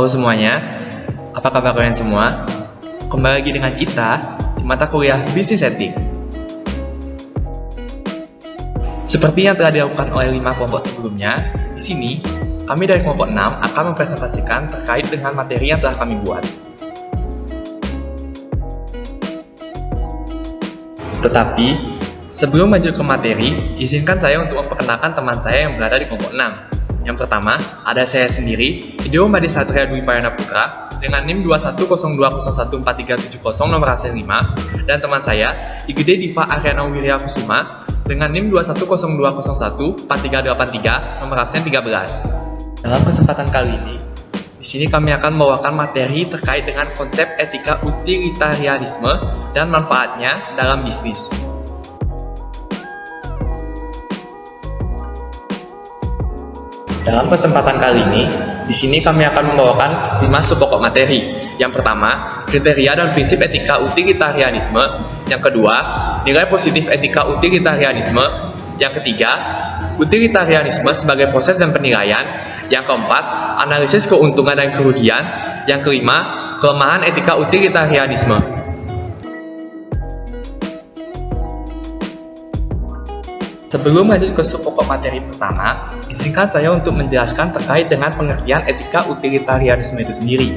Halo semuanya, apa kabar kalian semua? Kembali lagi dengan kita di mata kuliah Bisnis Etik. Seperti yang telah dilakukan oleh 5 kelompok sebelumnya, di sini kami dari kelompok 6 akan mempresentasikan terkait dengan materi yang telah kami buat. Tetapi, sebelum lanjut ke materi, izinkan saya untuk memperkenalkan teman saya yang berada di kelompok 6. Yang pertama, ada saya sendiri, Ideo Made Satria Dwi Payana Putra, dengan NIM 2102014370 nomor absen 5, dan teman saya, Igede Diva Aryana Wirya Kusuma, dengan NIM 2102014383 nomor absen 13. Dalam kesempatan kali ini, di sini kami akan membawakan materi terkait dengan konsep etika utilitarianisme dan manfaatnya dalam bisnis. Dalam kesempatan kali ini, di sini kami akan membawakan 5 sub-pokok materi. Yang pertama, kriteria dan prinsip etika utilitarianisme. Yang kedua, nilai positif etika utilitarianisme. Yang ketiga, utilitarianisme sebagai proses dan penilaian. Yang keempat, analisis keuntungan dan kerugian. Yang kelima, kelemahan etika utilitarianisme. Sebelum lanjut ke sub-pokok materi pertama, izinkan saya untuk menjelaskan terkait dengan pengertian etika utilitarianisme itu sendiri.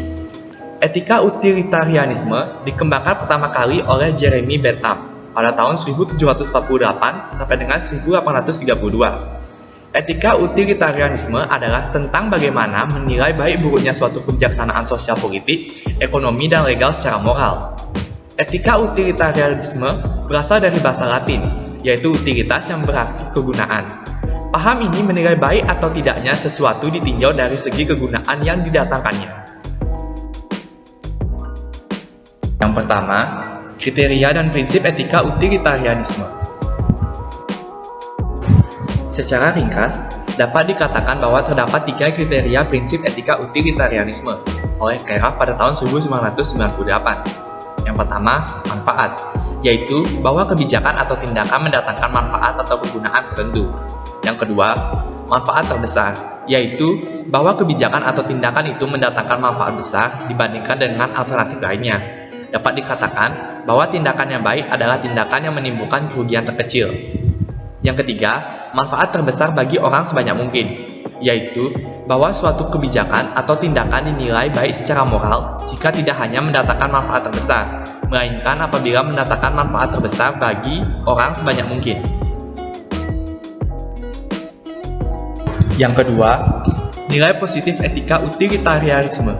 Etika utilitarianisme dikembangkan pertama kali oleh Jeremy Bentham pada tahun 1748 sampai dengan 1832. Etika utilitarianisme adalah tentang bagaimana menilai baik buruknya suatu kebijaksanaan sosial politik, ekonomi, dan legal secara moral. Etika utilitarianisme berasal dari bahasa Latin, yaitu utilitas yang berarti kegunaan. Paham ini menilai baik atau tidaknya sesuatu ditinjau dari segi kegunaan yang didatangkannya. Yang pertama, kriteria dan prinsip etika utilitarianisme. Secara ringkas, dapat dikatakan bahwa terdapat 3 kriteria prinsip etika utilitarianisme oleh Keraf pada tahun 1998. Yang pertama, manfaat, yaitu bahwa kebijakan atau tindakan mendatangkan manfaat atau kegunaan tertentu. Yang kedua, manfaat terbesar, yaitu bahwa kebijakan atau tindakan itu mendatangkan manfaat besar dibandingkan dengan alternatif lainnya. Dapat dikatakan bahwa tindakan yang baik adalah tindakan yang menimbulkan kerugian terkecil. Yang ketiga, manfaat terbesar bagi orang sebanyak mungkin, yaitu bahwa suatu kebijakan atau tindakan dinilai baik secara moral jika tidak hanya mendatangkan manfaat terbesar, melainkan apabila mendatangkan manfaat terbesar bagi orang sebanyak mungkin. Yang kedua, nilai positif etika utilitarianisme.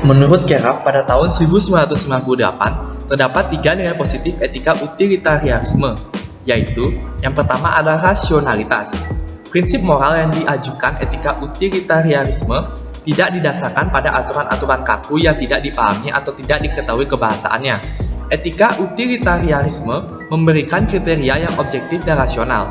Menurut Keraf pada tahun 1998, terdapat 3 nilai positif etika utilitarianisme, yaitu yang pertama adalah rasionalitas. Prinsip moral yang diajukan etika utilitarianisme tidak didasarkan pada aturan-aturan kaku yang tidak dipahami atau tidak diketahui kebahasaannya. Etika utilitarianisme memberikan kriteria yang objektif dan rasional.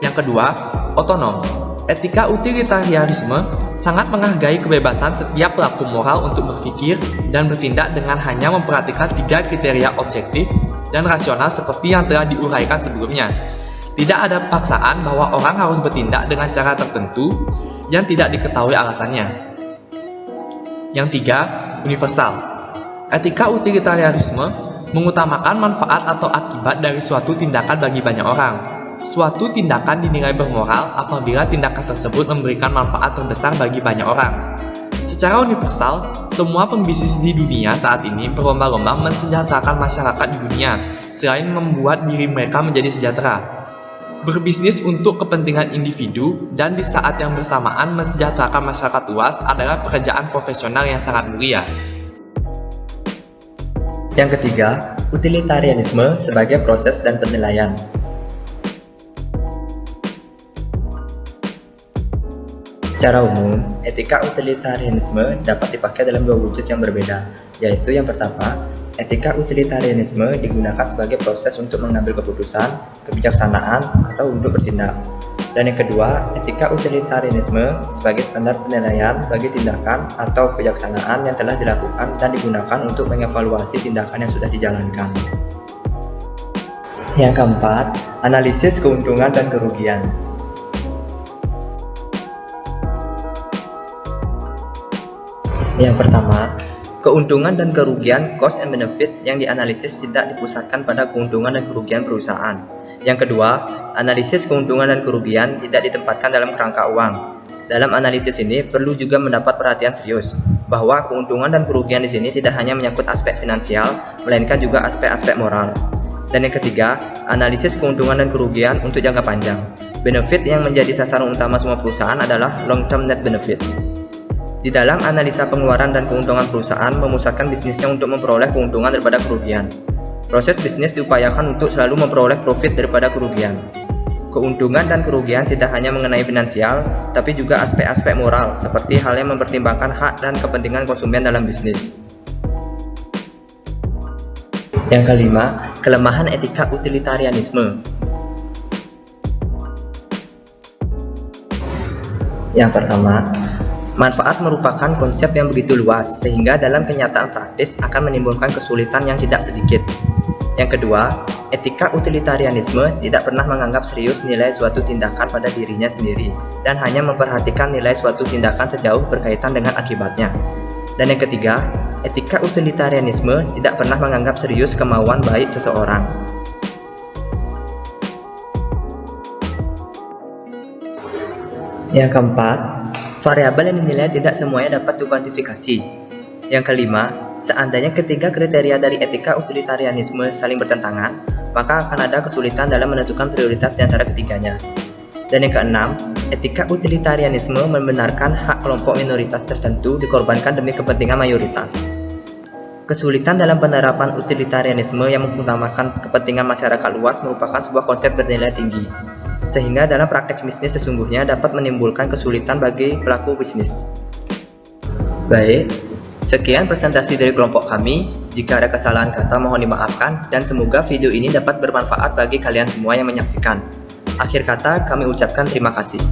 Yang kedua, otonom. Etika utilitarianisme sangat menghargai kebebasan setiap pelaku moral untuk berpikir dan bertindak dengan hanya memperhatikan 3 kriteria objektif dan rasional seperti yang telah diuraikan sebelumnya. Tidak ada paksaan bahwa orang harus bertindak dengan cara tertentu yang tidak diketahui alasannya. Yang tiga, universal. Etika utilitarianisme mengutamakan manfaat atau akibat dari suatu tindakan bagi banyak orang. Suatu tindakan dinilai bermoral apabila tindakan tersebut memberikan manfaat terbesar bagi banyak orang. Secara universal, semua pembisnis di dunia saat ini berlomba-lomba mensejahterakan masyarakat di dunia, selain membuat diri mereka menjadi sejahtera. Berbisnis untuk kepentingan individu dan di saat yang bersamaan mensejahterakan masyarakat luas adalah pekerjaan profesional yang sangat mulia. Yang ketiga, utilitarianisme sebagai proses dan penilaian. Secara umum, etika utilitarianisme dapat dipakai dalam 2 wujud yang berbeda, yaitu yang pertama, etika utilitarianisme digunakan sebagai proses untuk mengambil keputusan, kebijaksanaan, atau untuk bertindak. Dan yang kedua, etika utilitarianisme sebagai standar penilaian bagi tindakan atau kebijaksanaan yang telah dilakukan dan digunakan untuk mengevaluasi tindakan yang sudah dijalankan. Yang keempat, analisis keuntungan dan kerugian. Yang pertama, keuntungan dan kerugian cost and benefit yang dianalisis tidak dipusatkan pada keuntungan dan kerugian perusahaan. Yang kedua, analisis keuntungan dan kerugian tidak ditempatkan dalam kerangka uang. Dalam analisis ini perlu juga mendapat perhatian serius bahwa keuntungan dan kerugian di sini tidak hanya menyangkut aspek finansial, melainkan juga aspek-aspek moral. Dan yang ketiga, analisis keuntungan dan kerugian untuk jangka panjang. Benefit yang menjadi sasaran utama semua perusahaan adalah long-term net benefit. Di dalam analisa pengeluaran dan keuntungan perusahaan memusatkan bisnisnya untuk memperoleh keuntungan daripada kerugian. Proses bisnis diupayakan untuk selalu memperoleh profit daripada kerugian. Keuntungan dan kerugian tidak hanya mengenai finansial, tapi juga aspek-aspek moral, seperti hal yang mempertimbangkan hak dan kepentingan konsumen dalam bisnis. Yang kelima, kelemahan etika utilitarianisme. Yang pertama, manfaat merupakan konsep yang begitu luas, sehingga dalam kenyataan praktis akan menimbulkan kesulitan yang tidak sedikit. Yang kedua, etika utilitarianisme tidak pernah menganggap serius nilai suatu tindakan pada dirinya sendiri, dan hanya memperhatikan nilai suatu tindakan sejauh berkaitan dengan akibatnya. Dan yang ketiga, etika utilitarianisme tidak pernah menganggap serius kemauan baik seseorang. Yang keempat, variabel yang dinilai tidak semuanya dapat dikuantifikasi. Yang kelima, seandainya ketiga kriteria dari etika utilitarianisme saling bertentangan, maka akan ada kesulitan dalam menentukan prioritas di antara ketiganya. Dan yang keenam, etika utilitarianisme membenarkan hak kelompok minoritas tertentu dikorbankan demi kepentingan mayoritas. Kesulitan dalam penerapan utilitarianisme yang mengutamakan kepentingan masyarakat luas merupakan sebuah konsep bernilai tinggi, sehingga dalam praktek bisnis sesungguhnya dapat menimbulkan kesulitan bagi pelaku bisnis. Baik, sekian presentasi dari kelompok kami. Jika ada kesalahan kata mohon dimaafkan, dan semoga video ini dapat bermanfaat bagi kalian semua yang menyaksikan. Akhir kata kami ucapkan terima kasih.